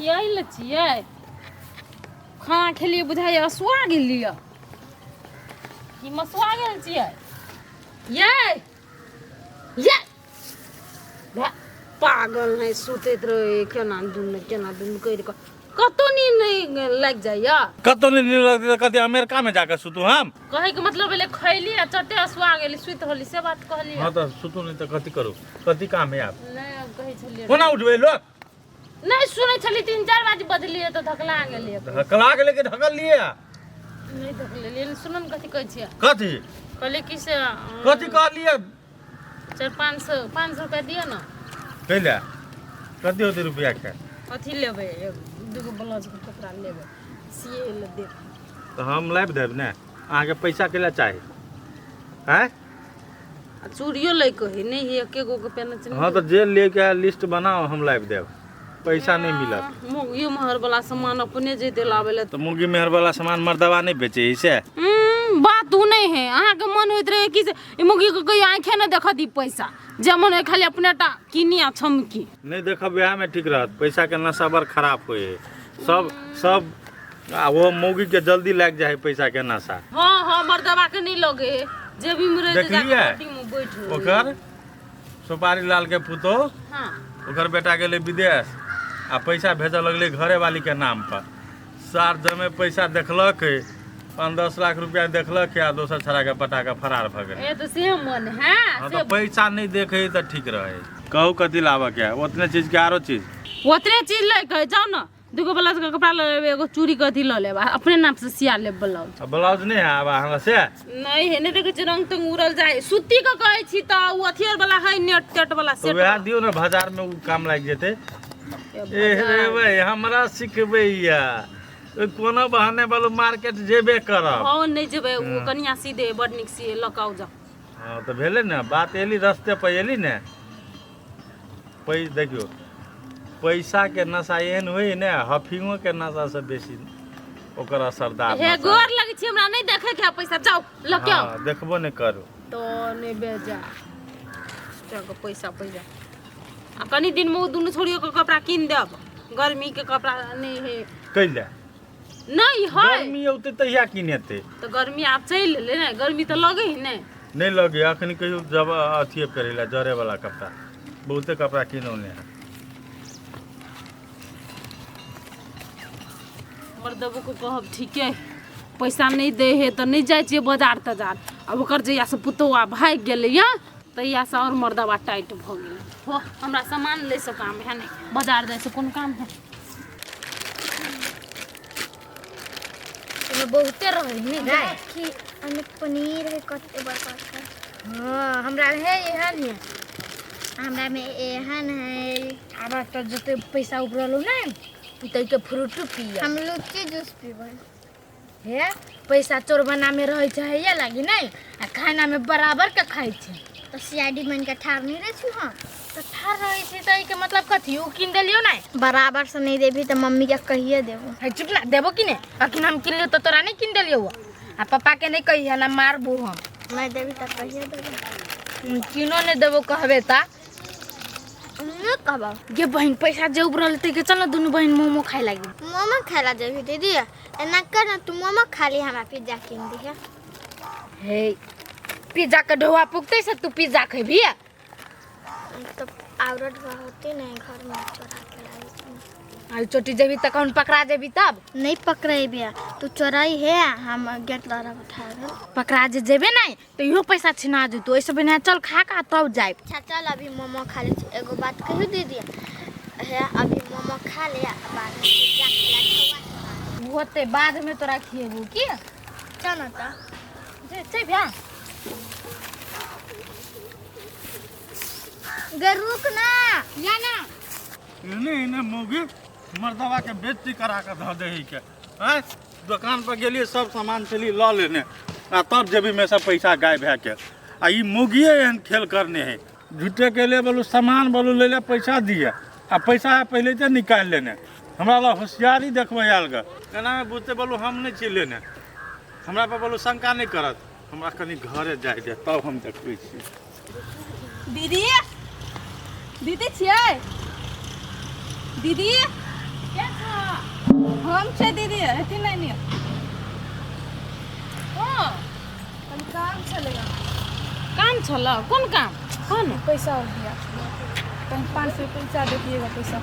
यही लचिए खाना खेलिए बुझाइए असुआ गेलिए कि मसुआ गेल छियै ये पागल है सुतैत रहे केना दुन कर कतो नींद नहीं लग जाइए कतो नींद लगती तो कति अमेरिका में जाकर सुतू हम कहे के मतलब ले खैली आ चटे असुआ गेली सुत होली से बात कहली हां तो सुतू नहीं तो कति करू कति काम है आप नहीं कहे छलिए कोना उठबे लोग नहीं सुनै छली 3-4 बजे बदलिए तो धकला गेलिए ढकला के लेके ढकल लिए नहीं धकले लेकिन सुनन कथि कहै छियै कथि कहले कि से कथि कह लिए 400-500 रुपया दियो ना कैला कथि होते रुपया के अथी लेबै दूगो ब्लाउज के कपड़ा लेबै सिए ले दे तो हम लाइब देब ने अहाँ के पैसा केला चाही हैं आ चूड़ियो ले के है नहीं है एके गो के पेन चाहिए हां तो जे लेके लिस्ट बनाओ हम लाइब देब पैसा नहीं मिलत मुर्गी महर वाला सामान अपने जेते लावेले तो मुर्गी मेहर वाला सामान मर्दवा नहीं बेचे इसे बात तू नहीं है अहाँ के मन होइत रहे कि ई मुर्गी के कोई आंखें न देखा दी पैसा जमन है खाली अपनेटा किनी आ छमकी नहीं देखब यहाँ में ठीक रहत पैसा के नशा बड़ खराब होए सब वो मुर्गी के जल्दी लग जाए पैसा के नशा हां मर्दवा के नहीं लगे जे भी मरे देखलिए में बैठ ओकर सुपारी लाल के पुतो हां ओकर बेटा गेले विदेश आ पैसा भेज लगले घरे वाली के नाम पर सार जमे पैसा देखलक 5-10 लाख रुपया देखलक आ दोसर छड़ा के पटा के फरार भ गेल ए तो से मन है तो पैसा नहीं देखे तो ठीक रहे कहू कथी लावे के उतने चीज के आरो चीज ओतरे चीज ले के जाओ ना दुगो ब्लाउज के कपड़ा ले लेबे एगो चूड़ी के अथी ले लेबा अपने नाम से सिया ले ब्लाउज ब्लाउज नहीं है आबा हमरा से नहीं है नहीं देखे रंग तंग उड़ल जाए सूती के कहै छी त उ अथियर वाला है नेट टेट वाला तो वह दियो ना बाजार में उ काम लाग जेते ए रे भाई हमरा सिखबे या कोनो बहाने वाला मार्केट जेबे करब हां नहीं जेबे उ कनिया सीधे बड़ निक सी लकाउ जा हां तो भेले ना बात एली रास्ते पे एली ने देखियो पैसा के नशा एहन होई ने हफिंगो के नशा से बेसी ओकर असरदार हे गोर लगे छी हमरा नहीं देखे के पैसा जाओ लक्यो हां देखबो ने करू तो ने बेजा चलो पैसा आ कनी दिन में दुनु छोड़ियो के कपड़ा किन देब गर्मी के कपड़ा नहीं है कैले नहीं है गर्मी औते तहिया किनेते तो गर्मी आप चल ले ना गर्मी तो लगे ही नहीं लगे अखनी कहियो जब अथिए करेला जरे वाला कपड़ा बहुते कपड़ा किनौने है मर्दबो को कहब ठीक है पैसा नहीं दे है तो नहीं जाए छे बाजार तजार अब ओकर जइया से पुतौआ भाग गेले या तइया से और मर्दबा टाइट भ गेल हो हमरा सामान ले से काम है नहीं बाजार जाए से कोन काम है तो बहुते रहे नहीं गाय कि अनेक पनीर है कते बड़का हां हमरा है एहन है हमरा में एहन है अब तो जते पैसा उपरलो ना तई के फ्रूट पिया हम लुच्ची जूस पीबै हे पैसा चोरबना में रहे चाहिए लागी नहीं आ खाना में बराबर के खाई छे तो सीआईडी मन के ठार नहीं रे छु हां तो ठार रहे छे तई के मतलब कथि उ किन देलियो ना बराबर से नहीं देबी तो मम्मी के कहिए देबो है चुप ना देबो कि ने अखन हम किन लियो तो तोरा नहीं किन देलियो आ पापा के नहीं कहिए ना मारबो हम नहीं देबी तो कहिए देबो किनो ने देबो कहबे ता नहीं कहबा ये बहन पैसा जे उपरल तई के चल दुनु बहन मोमो खाए लागी मोमो खाला जेबी दीदी एना कर ना तू मोमो खा ली हमरा पिज्जा किन दिया हे पिज्जा के ढोआ पुकते से तू पिज्जा खेबी तो औरत होती नहीं घर में चोरा के लाई आई चोटी जेबी त कौन पकड़ा जेबी तब नहीं पकड़े बिया तू चोराई है हम गेट लड़ा उठा गए पकड़ा जे जेबे नहीं तो इहो पैसा छिना जतो ऐसे बिना चल खा का तब जाए अच्छा चल अभी मोमो खा ले एगो बात कहियो दीदी है अभी मोमो खा ले बाद में पिज्जा खिला होते बाद में तोरा खिएबू की चल ना तो जे भ्या गे रुक ना या ना इने मोगी मर्दवा के बेइज्जती करा के ध देही के हैं दुकान पर गेलिए सब सामान चली ल लेने आ तब जेबी में से पैसा गायब भै के आ ई मोगिए एहन खेल करने है झूठे के लिए बोलू सामान बोलू ले ले पैसा दिए आ पैसा पहले से निकाल लेने हमरा ला होशियारी देखबे आल ग एना में बुझते बोलू हम नहीं छी लेने हमरा पे बोलू शंका नहीं करत हमरा कनी घरे जाय दे तब हम देखबै छी दीदी दीदी छियै दीदी हम छे दीदी एती नहीं नहीं हाँ कल काम चलेगा काम छल कौन काम कौन पैसा और दिया कहीं 500 पैसा देतिएगा पैसा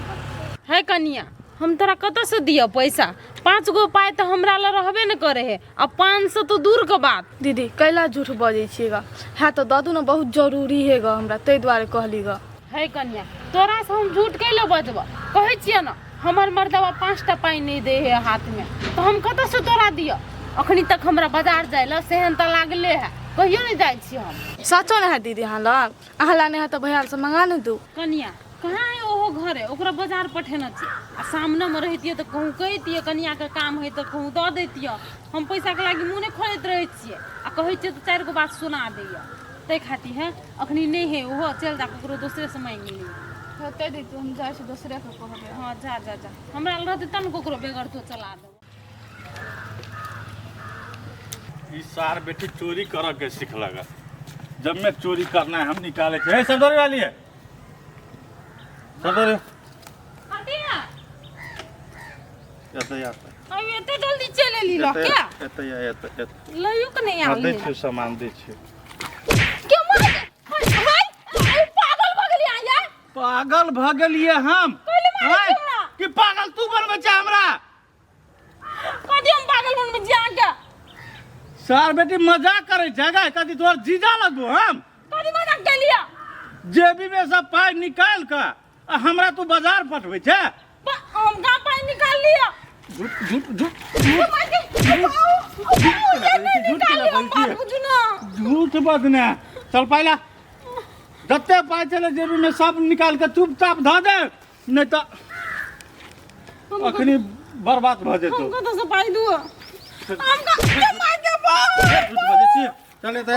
है कनिया हम तोरा कतऽ से दिया पैसा 5 गो पाए तो हमरा ला रहबे न करे है अब 500 तो दूर के बात। दीदी कैला झूठ बजै छिएगा है तो दादू ना बहुत जरूरी है गा हमरा तै द्वारे कहली गा है कन्या तोरा से हम झूठ कैले बजबा कहै छियै ना हमर मर्दवा 5टा पाई नहीं दे है हाथ में तो हम कतऽ से तोरा दिया अखनी तक हमरा बाजार जाय ला सेहन त लागले है कहियो नहीं जाय छी हम। सचो ना है दीदी हाँ लग अहाँ ला नहीं है तो भैया से मंगा न दू कनिया कहाँ है ओहो घरे ओकरा बाजार पठेना छी आ सामने में रहतिए तो कहूँ कहितिए कनिया के काम है तो कहूँ दऽ दैतिए हम पैसा के लागी मुँह नहीं खोलैत रहे छियै आ कहै छियै तो 4 गो बात सुना दैया तै खातिर है अखनी नहीं है ओहो चल जा ककरो दूसरे से मांग ली होते दी तू हम जाय छी दूसरे के कहबे हाँ जा जा जा हमरा लग रहते तन ककरो बेगर तो चला दे। ई सार बेटी चोरी कर के सिखलगा जब मैं चोरी करना है हम निकाले थे हे सरदारी वाली है सरदारी हटिया याता अब एते जल्दी चले ली लो क्या याता लइयो के नहीं हाँ आवी दे छियो सामान दे छियो क्यों मार हाय पागल भगली आया पागल भ गेलिए हम कहले मार हैं? हमरा कि पागल तू बनबे छै हमरा कदी हम पागल बन में जा के सार बेटी मजाक करे छै गा कदी तोर जीजा लगबो हम कदी मजाक के लिया जेबी में सब पाई निकाल के आ हमरा तू बाजार पठबै छै हम का पाई निकाल लिया झूठ झूठ झूठ झूठ बात ने चल पहला जते पाई चले जेबी में सब निकाल के चुपचाप ध दे नहीं तो अखनी बर्बाद भ जेतो हमको तो सफाई दो हमका मार के बाप झूठ बजे छी चले तो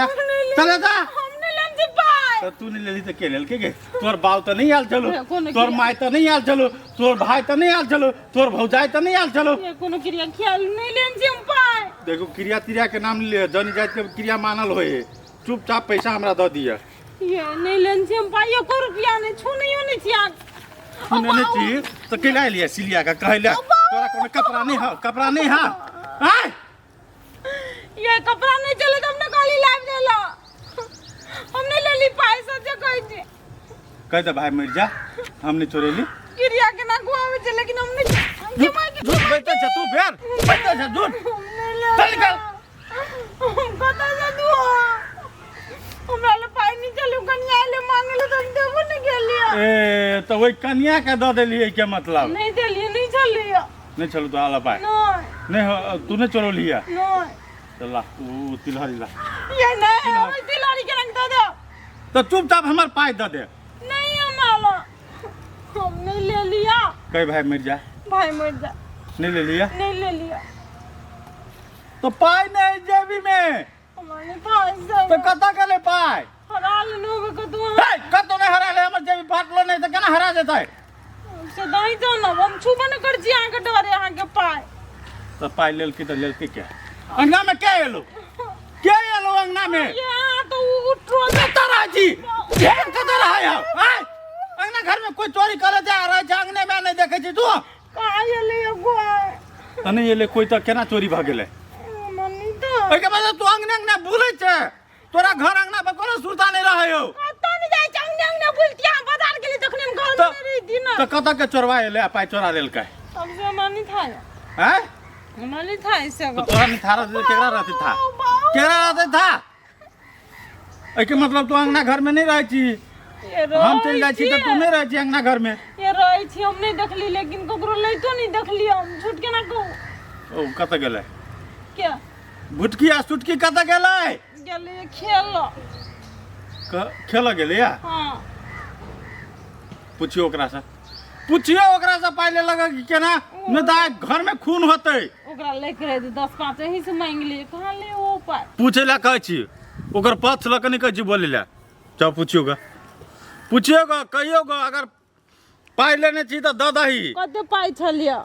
चले तो हमने लंच पाए तो तू नहीं लेली तो के लेल के तोर बाल तो नहीं आल चलो कौन तोर किया? माई तो नहीं आल चलो तोर भाई तो नहीं आल चलो तोर भौजाई तो नहीं आल चलो ये कोनो क्रिया ख्याल नहीं लंच हम पाए देखो क्रिया तिरिया के नाम ले जनी जात के क्रिया मानल होए चुपचाप पैसा हमरा दे दिया ये नहीं लंच हम पाए को रुपया नहीं छूनियो नहीं छिया सुने नहीं चाहिए तो केला लिया सिलिया का कहले तोरा कोनो कपड़ा नहीं है आय ये कपड़ा नहीं चले तो हमने खाली लाभ ले लो हमने ले ली पैसा जो कह दे कह दे भाई मर जा हमने चोरेली क्रिया के ना गुआवे छे लेकिन हमने झूठ बैठे छ तू फेर बैठे छ झूठ चल निकल कता जा दू हमरा ले पाई नहीं चलू कन्या ले मांगे ले तो हम देबो नहीं गेलिया ए तो वही कन्या के दे देली के मतलब नहीं देलिए नहीं चलिए नहीं चलो तो आला पाए नहीं नहीं तूने चलो लिया नहीं चला तू तिलहरी ला ये नहीं हम तिलारी के रंग दे तो चुपचाप हमार पाई दे दे नहीं हमारा हमने ले लिया कह भाई मिर्जा भाई मर जा नहीं ले लिया नहीं ले लिया तो पाई नहीं जेबी में हमारे पैसा तो कता के ले पाई हरा लेनो को तू कतो नहीं हरा ले हमर जेबी फाटलो नहीं तो केना हरा जेतै से नहीं तो ना हम छुबा न कर जी आके डरे यहाँ के पाए तो पाई लेल की तो लेल के क्या अंगना में क्या एलो क्या एलो अंगना में यहाँ तो उठो कतरा जी ध्यान कतरा है आय अंगना घर में कोई चोरी करे जा रहा है अंगने में नहीं देखे छी तू कहाँ ये ले गो तने ये ले कोई तो केना चोरी भ गेले मनी तो ओइ के बाद तू अंगना भूले छे तोरा घर अंगना पे कोनो सुरता नहीं रहे हो कत नहीं जाय चंगने अंगने बुलतिया बाजार के लिए तखने हम घर तो में रही थी ना तो कता के चोरवा ले पाई चोरा लेल का तब से मनी था हैं मनी था इससे तो तोरा नहीं थारा केकरा रहती था केकरा रहते था ओइ के मतलब तू अंगना घर में नहीं रहे छी हम चल जाय छी तो तू नहीं रहे छी अंगना घर में ये रही थी हम नहीं देखली लेकिन ककरो ले तो नहीं देखली हम झूठ के ना कहू ओ कत गेले क्या भुटकी आ सुटकी कत गेले गेले खेल खेल गेले या हाँ पूछियो ओकरा से पहले लगा कि केना नहीं तो घर में खून होते ओकरा लेके रहे 10-5 यही से मांग लिए कहाँ ले वो पाए पूछे ला कह छी ओकर पक्ष लक नहीं कह छी बोले ला चल पूछियोगा कहियोगा अगर पाई लेने छी तो दे दही कते पाई छलिया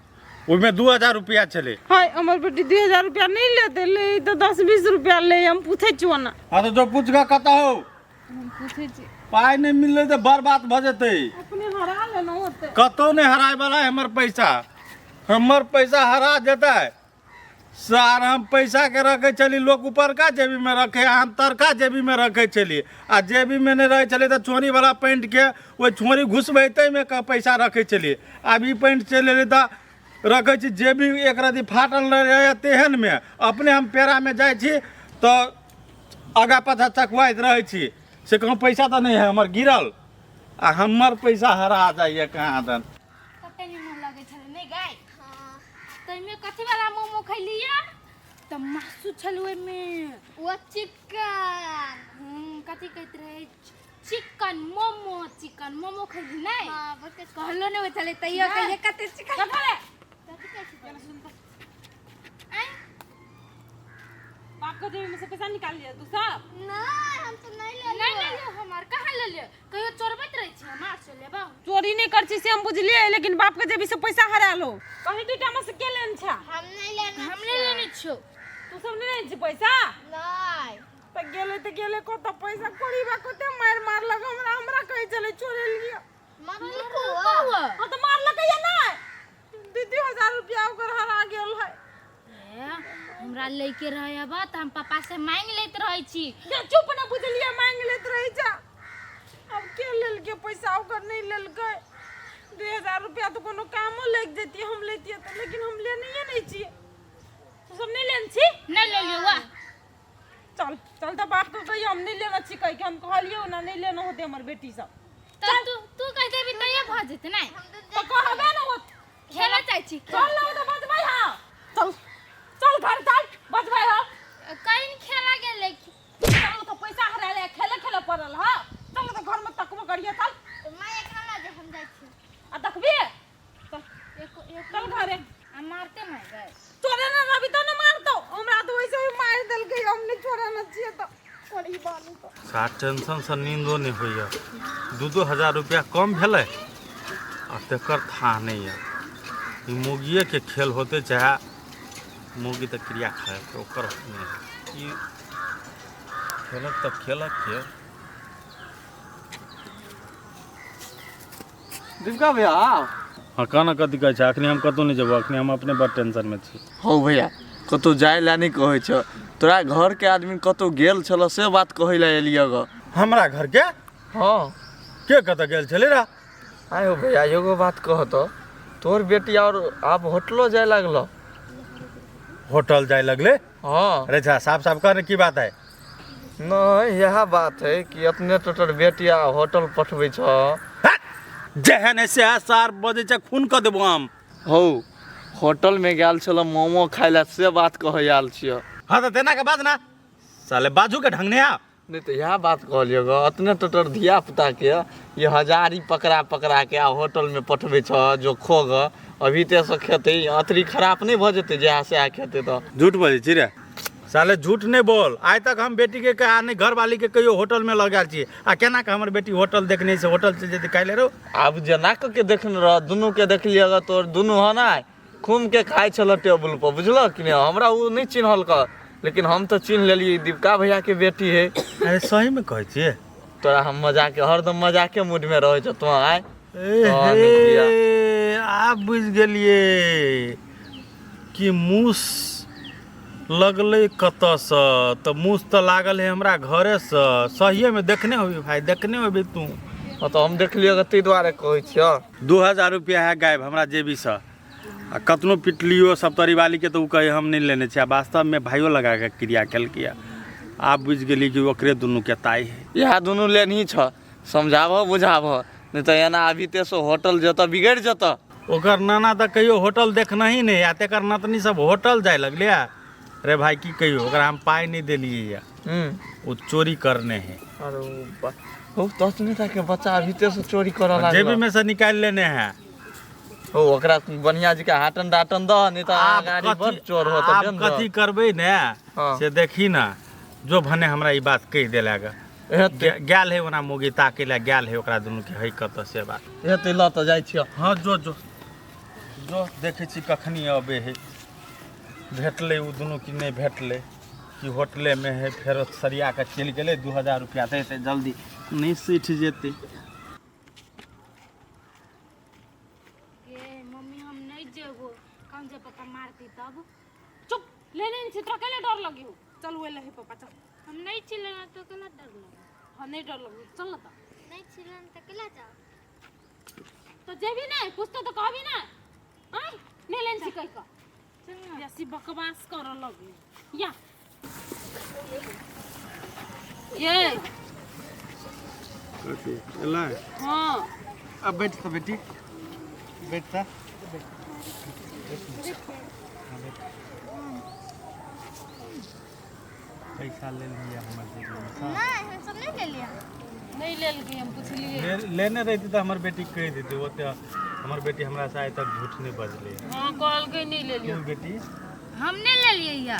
ओमे 2000 रुपया चले हाय हमर बेटी 2000 रुपया नहीं लेते ले तो 10-20 रुपया ले हम पूछे छुआ ना हाँ तो जो पूछगा कता हो हम पूछे छी पाई नहीं मिलले तो बर्बाद भ जते अपने हरा लेना होते कतो नहीं हराए वाला है हमर पैसा हमर पैसा हरा जाता है सर। हम पैसा के रखे चली लोग ऊपर का जेबी में रखे, हम तरका जेबी में रखे चली आ जेबी में नहीं रहे चले तो छोरी वाला पैंट के वो छोरी घुसबैते में का पैसा रखे चली। अब ई पैंट चले तो रखे छी जेबी एक रति फाटल रहे तेहन में अपने हम पेरा में जाए छी तो आगा पाछा चकवाइत रहे छी से कहूँ पैसा तो नहीं है हमर गिरल आ हमर पैसा हरा जाइए कहाँ दन। कते निमन लगे छले नहीं गाय। तइमे कथि वाला मोमो खैलिया त मासु छलु में वो चिकन कथि कहत रहे चिकन मोमो खैली नहीं। हाँ बस कहलो नहीं चले तैयो कहिए कते चिकन खले बाप का जेबी में से पैसा निकाल लिया तू सब। नहीं हम तो नहीं ले नहीं ले लियो हमार कहां ले लियो कहियो चोरबत रही छी हमार से लेबा। चोरी नहीं कर छी से हम बुझलिए लेकिन बाप के जेबी से पैसा हरा लो कहीं दूटा में से के लेन छा। हम नहीं लेना हम नहीं लेने छो तू सब नहीं लेन छी पैसा नहीं तो गेले को तो पैसा कोड़ी बा को ते मार लगा हमरा कहि चले चोरे लिया मम्मी को हां तो मार लगा या ना 2,000 रुपया ओकर हरा गेल है। हमरा लेके रहया बा त हम पापा से मांग लेत रहै छी। क्या चुप ना बुझलिए मांग लेत रही जा। अब के लेल के पैसा ओकर नहीं लेल गए 2,000 रुपया तो कोनो कामो लग देती हम लेती तो लेकिन हम ले नहीं छी तो सब नहीं लेन छी नहीं ले लियो वा चल तो बात तो हम नहीं लेना छी कह के हम कहलियो ना नहीं लेना होते हमर बेटी सब। त तू कह देबी त ये भ जेते नहीं तो कहबे ना होत खेला चाहि छी चल लो तो बजबै हां चल घर चल बजबै हो कहीं खेला गेले चल तो पैसा हरा ले खेले पड़ल हां चल तो घर में तकबो करिए चल तो मैं खाना जे हम जाई छी आ देखबी एक चल घरे आ मारते नहीं गए चोरे ना रवि तो ना मार दो हमरा तो वैसे भी मार देल के हमने चोरा ना छिए तो कोनी बानी तो साथ टेंशन से नींदो नहीं होइए 2,000 रुपया कम भेले आ तेकर था नहीं है ई मुर्गिए के खेल होते चाहे मुर्गी तो क्रिया खाए तो ओकर नहीं ई खेलक तो खेलक के दीपिका भैया हाँ कहना कथी कहै छै अखनी हम कतौ नहीं जेबो अखनी हम अपने बड़ टेंशन में छी। हो भैया कतौ जाय ला नहीं कहै छ तोरा घर के आदमी कतौ गेल छल से बात कहै ला एलिया ग हमरा घर के हाँ के कत गेल छले रा। आयो भैया एगो बात कह तो तोर बेटी और आप होटलो जाय लागलो। होटल जाए लगले हाँ अरे अच्छा साफ साफ कहने की बात है। नहीं यह बात है कि अपने टोटर बेटिया होटल पठबै छ जेहन ऐसे 4 बजे से खून कर देबो हम। हो होटल में गेल छल मोमो खाय ला से बात कहै आल छिय। हाँ तो तेना के बात ना साले बाजू के ढंग ने आ नहीं तो यह बात कहलियो ग अपने टोटर धिया पुता के ये हजारी पकड़ा के होटल में पठबै छ जो खो ग अभी ते से खेते अतरी खराब नहीं भ जेते जहाँ से आ खेते तो झूठ बोले छी रे साले झूठ नहीं बोल। आज तक हम बेटी के कहा नहीं घर वाली के कहियो होटल में लगा छी आ केना के हमर बेटी होटल देखने से होटल से जेते काले रो। अब जना के देखने रह दुनू के देखलिए ग तोर दुनू ह ना घूम के खाए छल टेबल पर बुझल कि नहीं हमरा वो नहीं चिन्हल क लेकिन हम तो चिन्ह लेलिए दीपिका भैया के बेटी है। अरे सही में कहै छी तोरा हम मजाक हरदम मजाके मूड में रहे छ तो आए आप बुझ गेलिए कि मूस लगले कत से तो मूस तो लागल है हमरा घरे से सहिए में देखने होबी भाई देखने होबी तू। तो हम देखलिए ग तै दुआरे कहै छिय 2,000 रुपया है गायब हमरा जेबी से आ कतनो पिटलियो सब तरी वाली के तो उ कहे हम नहीं लेने छे वास्तव में भाइयों लगा के क्रिया कल किया। आप बुझ गेली कि ओकरे दुनू के ताई है यह दुनू लेनी छ समझाब बुझाब नहीं तो एना अभी ते सो होटल जत बिगड़ जत। ओकर नाना तो कहियो होटल देखना ही नहीं आ तेकर नतनी सब होटल जाए लगले। अरे भाई की कहियो ओकरा हम पाई नहीं देलिए या वो चोरी करने हैं। अरे ओ तसने था के बच्चा अभी ते से चोरी कर लागल जेबी में से निकाल लेने हैं। ओ ओकरा बढ़िया जी के हाटन डाटन द नहीं तो गाड़ी पर चोर हो तो आप कथी करबे ने से देखी ना जो भने हमरा ई बात कह देलागा गेल है ओना मोगी ताके ला गेल है ओकरा दुनू के है कत से बात एते ल त जाय छिय। हाँ जो देखे छी कखनी अबे है भेटले उ दुनू की नहीं भेटले कि होटले में है फेर सरिया के चल गेले 2,000 रुपया देते जल्दी नहीं सीठ जेते। मम्मी हम नहीं जेबो कौन जे पापा मारती तब चुप लेने से तो अकेले डर लगी हो चल वो ले पापा चल हम नहीं चिल्लाना तो केना डर लगे हाँ नहीं डर लगी चल ना तो नहीं चिल्लान त केला जाओ तो जेबी नहीं पूछते तो कहबी ना आई नहीं लेन से कहीं का चल ना जैसी बकवास कर लगी या ये कथी एला हाँ अब बैठ तो बेटी बैठ सा पैसा ले लिया हमारे नहीं हम सब नहीं ले लिया नहीं ले लगी हम पूछ लिए लेने रहती तो हमारी बेटी कह देती वो तो हमारी बेटी हमरा से आज तक झूठ नहीं बजले हाँ कॉल के नहीं ले लिया क्यों बेटी हमने ले लिए या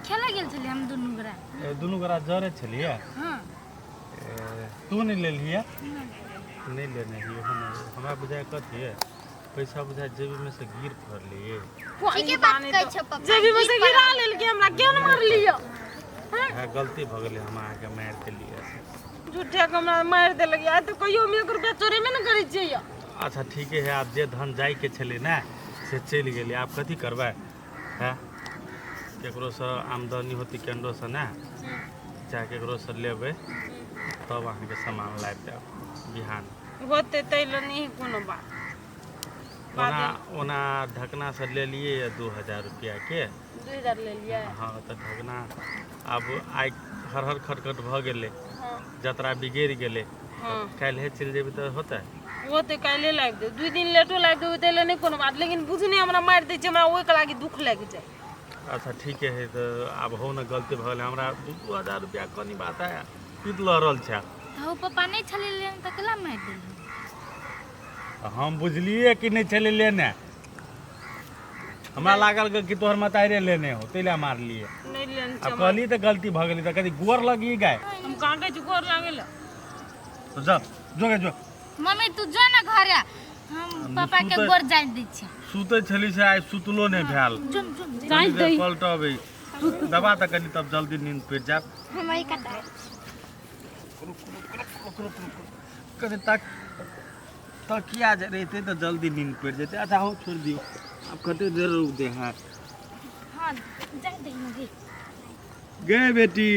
खेला गेल छले हम दोनों गोरा दुनू गोरा जरे छलिए हां तू नहीं ले लिया नहीं लेने ही हमरा बुझाए कथी है पैसा बुझाए जेबी में से गिर पड़ लिए ठीक है बात कह छ पापा जेबी में से गिरा ले के हमरा क्यों न मार लियो है गलती भ गेलै हम आके मार के लिए झूठे के हमरा मार दे लगी आ तो कहियो हम 1 रुपया चोरी में न करै छियै अच्छा ठीक है आप जे धन जाय के छले ना से चल गेलै आप कथी करबै है केकरो से आमदनी होती केंद्र से ना चाहे केकरो से लेबै तब अहाँ के सामान लाबि देब बिहान होते तैले नहीं कोनो बात ओना ढकना से ले लिए 2000 रुपया के 2000 ले लिया हाँ तो ढकना अब आइ हर खटखट भ गेलै हाँ जतरा बिगड़ गेलै हाँ काल्हि चलि जेबै तऽ होतै वो तो काले लाग दे 2 दिन लेटो लाग दे तैले नहीं कोनो बात लेकिन बुझनी हमरा मार दे छै हमरा ओइ के लागी दुख लाग जाय अच्छा ठीक है तो अब हो न गलती भ गेलै हमरा 2000 रुपया कनी बात है पीत लहरल छै तो पापा नहीं छले ले त केला मार देली हम बुझलिए कि नहीं चले लेने हमरा लागल कि तोहर मतारे लेने हो तैले मार लिए नहीं लेन अब कहली तो गलती भ गेली तो कदी गोर लगी गाय हम काटे जुकोर लागेल तो जा जोगे जो मम्मी तू जो ना घर हम पापा के गोर जान दै छी सुते छली से आइ सुतलो नहीं भेल जुम जुम जान दे पलटबै दबा त कनी तब जल्दी नींद पड़ जाब हम वही कटा कदे तक तकिया जे रहते तो जल्दी नींद पड़ जेते अच्छा हो छोड़ दियो अब कते देर रुक दे हां हां जा दे मुझे गए बेटी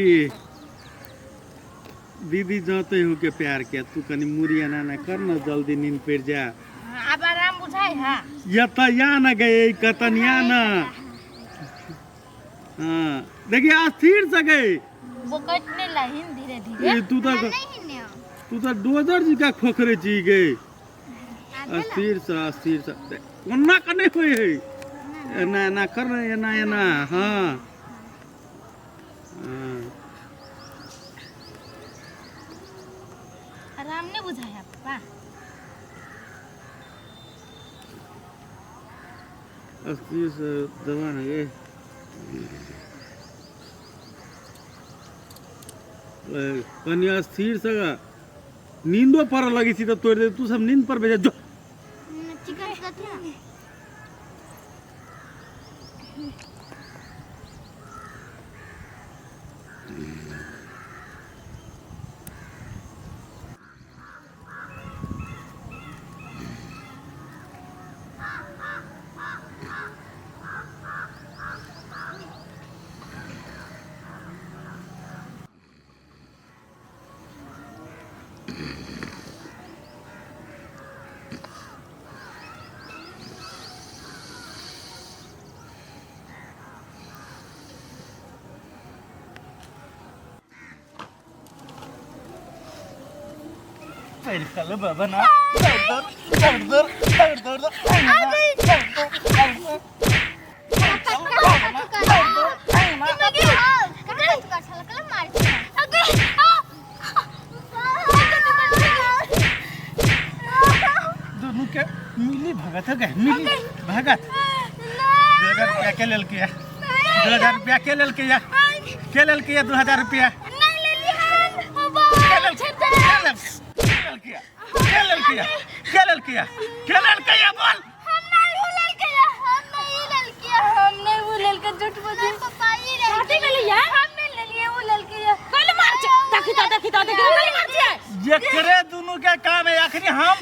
दीदी जाते हो के प्यार के तू कनी मुरिया ना कर ना जल्दी नींद पड़ जा अब आराम बुझाई है यतया न गए कतनिया न हाँ देखिए अस्थिर से गए वो कटने लाइन धीरे धीरे ये तू तो डोजर जी का खोखरे जी गए अस्थिर से कोना कने होए है ना ना कर ना ना हाँ आराम नहीं बुझाया पापा अस्थिर से दवा है ये कन्या अस्थिर से नींदो पर लगी थी तो तोड़ दे तू सब नींद पर भेजा जो चिकन कथी ना कल बाबा ना दोनों के मिली भगत है मिली भगत 2000 रुपया के लेल के 2000 रुपया के लेल के 2000 रुपया बोल हमने वो लड़का झूठ बोल पापा ही रहे ले लिया हमने ले लिए वो लड़के कल मार देखी तो कल मार दिया ये करे दोनों का काम है आखिरी हम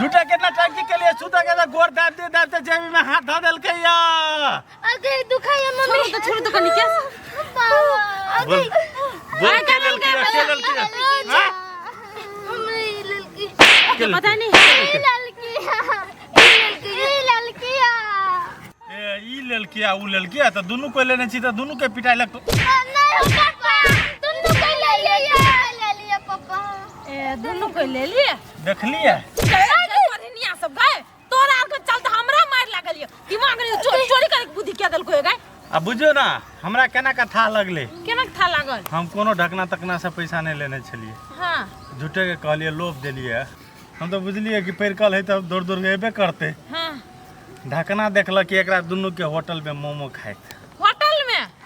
झूठा कितना टंकी के लिए सुधा के गोर दाब दे दाबते दाबते जेबी में हाथ धो देलकै या। अरे दुखाया मम्मी छोड़ तो कनी क्या बोल बोल के लेलकै हां मम्मी लड़की पता नहीं ई लड़किया उ लड़किया तो दोनों को लेने छी तो दोनों के पिटाई लगतो। नहीं पापा दोनों को ले लिया पापा दोनों को ले लिए देख लिया पढ़निया सब गए तोरा आर के चलते हमरा मार लागल ये दिमाग रे चोरी चोरी करे के बुद्धि क्या दल को गए। अब बुझो ना हमरा केना का था लगले केना था लागल हम कोनो ढकना तकना से पैसा नहीं लेने छलिए। हां झूठे के कहलिए लोभ देलिए हम तो बुझलिए कि पैरकल है तब दौड़ दौड़ के एबे करते। हां ढकना देखल कि एकरा दुनू के होटल में मोमो खाए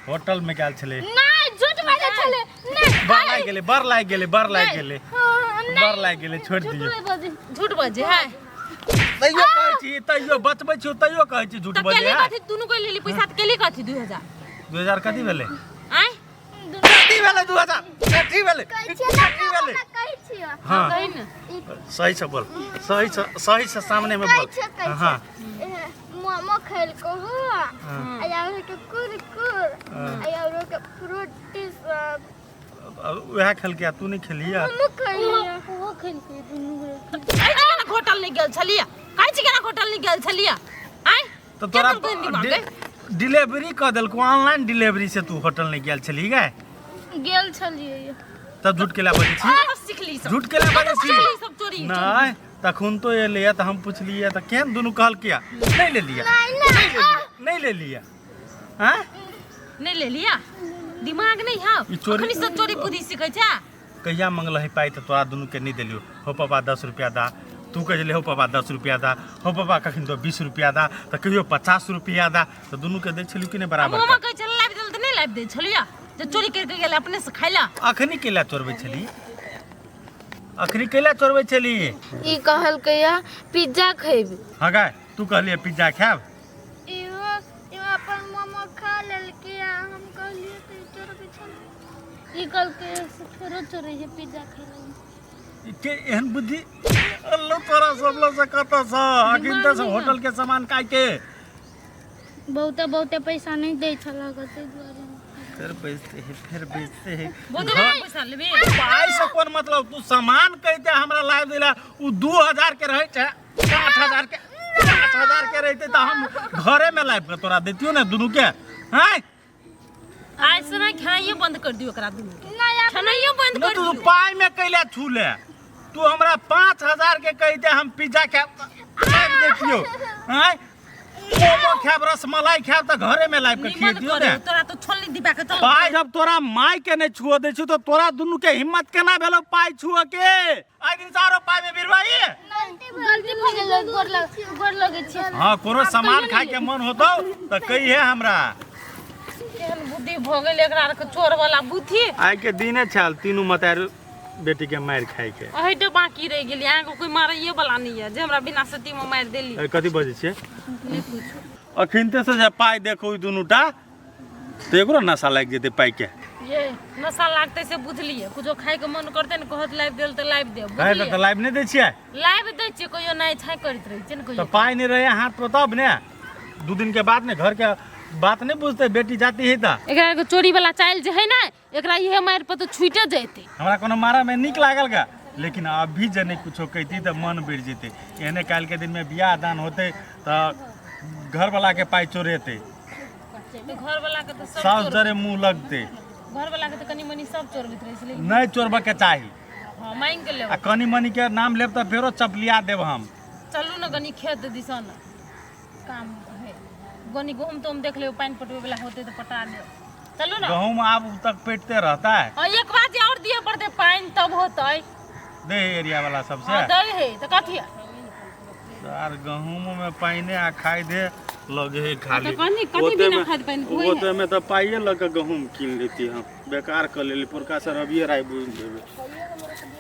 होटल में गेल छले नहीं झूठ बाजे चले नहीं बर लाग गेले छोड़ दियो झूठ बजे है तैयो कहै छी तैयो बचबै छी तैयो कहै छी झूठ बजे है। कथि दुनु को लेली पैसा त केली कथि 2000 कथि भेले आय कथि भेले 2000 कथि भेले कहै छियो हां कहि न सही से बोल सही से सामने में बोल। हां मोमो खेल को हो आया के कुरकुर आया के फ्रूटी सब वह खेल के तू नहीं खेलिया हम खेलिया वो खेल के दुनु काहे केना होटल नहीं गेल छलिया काहे केना होटल नहीं गेल छलिया आय तो तोरा डिलीवरी क देल को ऑनलाइन डिलीवरी से तू होटल नहीं गेल छली गए गेल छलिए तब झूठ केला बजे छी सिखली सब झूठ केला बजे छी सब चोरी नहीं तखुन तो ये लिया तो हम पूछलिए तो केन दोनों कहल किया नहीं ले लिया नहीं ले लिया हैं नहीं ले लिया दिमाग नहीं है अखनी सब चोरी बुद्धि सिखै छै कहिया मंगल है पाई तो तोरा दोनों के नहीं देलियो हो पापा 10 रुपया दा तू कह ले हो पापा 10 रुपया दा हो पापा कखन तो 20 रुपया दा तो कहियो 50 रुपया दा तो दोनों के दे छलियो कि नहीं बराबर मामा कह चल लाइव दल त नहीं लाइव दे छलिया जे चोरी करके गेल अपने से खाइला अखनी केला चोरबै छली अखनी केला चोरबै छली ई कहल के या पिज्जा खैब हां गाय तू कहलिए पिज्जा खाब इहो अपन मोमो खा लेल के हम कहलिए तो चोर के छल ई कल के फेरो चोरी है पिज्जा खैले के एहन बुद्धि अल्लाह तोरा सब लोग से कहता सा अखन त होटल के सामान काई के बहुते पैसा नहीं दे छला गते द्वारे फिर बेचते हैं बहुत पैसा लेबे पाई से कोन मतलब तू सामान कहते हमरा लाइव दिला उ 2000 के रहे छै 8000 के रहते तो हम घरे में लाइव के तोरा देतियो ना दोनों के हैं आज से ना खाइए बंद कर दियो एकरा दुनु के खाइए बंद कर तू पाई में कैला छूले तू हमरा 5000 के कहते हम पिज्जा के लाइव देखियो हैं मोमो खाब रसमलाई खाब त घरे में लाइव के खिए दियो ने तोरा तो छोलनी दिबा के चल पाई जब तोरा माई के नहीं छुओ दे छु तो तोरा दुनु के हिम्मत केना भेलो पाई छुओ के आइ दिन सारो पाई में बिरवाई गलती भ गेल गोर लगे छी हां कोनो सामान खाए के मन होतो त कहिए हमरा केहन बुद्धि भ गेल एकरा के चोर वाला बुद्धि आइ के दिने छल तीनू मतार बेटी के मार खाए के अहि तो बाकी रह गेली आगो कोई मारइए वाला नहीं है जे हमरा बिना सती में मार देली कथि बजे छे अखिनते से जे पाई देखो ई दुनुटा तो एकरो नशा लाग जेते पाई के ये नशा लागते से बुझलिए कुछो खाए के मन करते न कहत लाइव देल त लाइव दे है तो लाइव नहीं दे छिए लाइव दै छिए कहियो नहीं छाय करत रही छै न तो कहियो पाई नहीं रहे हाथ पर तब ने 2 दिन के बाद ने घर के बात नहीं बुझते बेटी जाती है ता एकरा के चोरी वाला चाइल जे है ना एकरा इहे मार पर तो छुटे जैते हमरा कोनो मारा में निक लागल का लेकिन अभी जने कुछो कहती तो मन बढ़ जेते एने काल के दिन में बियाह दान होते तो घर वाला के पाई चोरेते घर वाला के तो सब सास जरे मुंह लगते घर वाला के तो कनी मनी सब चोरबैत रहे छै नहीं चोरबा के चाही हां मांग के ले आ कनी मनी के नाम लेब त फेरो चपलिया देब हम चलू न गनी खेत दिसन काम है गनी गहूम तो हम देख ले पानी पटवे वाला होते तो पटा ले चलू ना गहूम अब तक पेटते रहता है और एक बात और दिए पड़ते पानी तब होतै दे एरिया वाला सबसे दे है तो कथि यार गहूम में पानी आ खाई दे लगे है खाली कनी कथि बिना खाद पानी कोई वो तो में तो पाइए लग गहूम कीन लेती हम बेकार कर लेली पुरका सर अभी राय बुझ देबे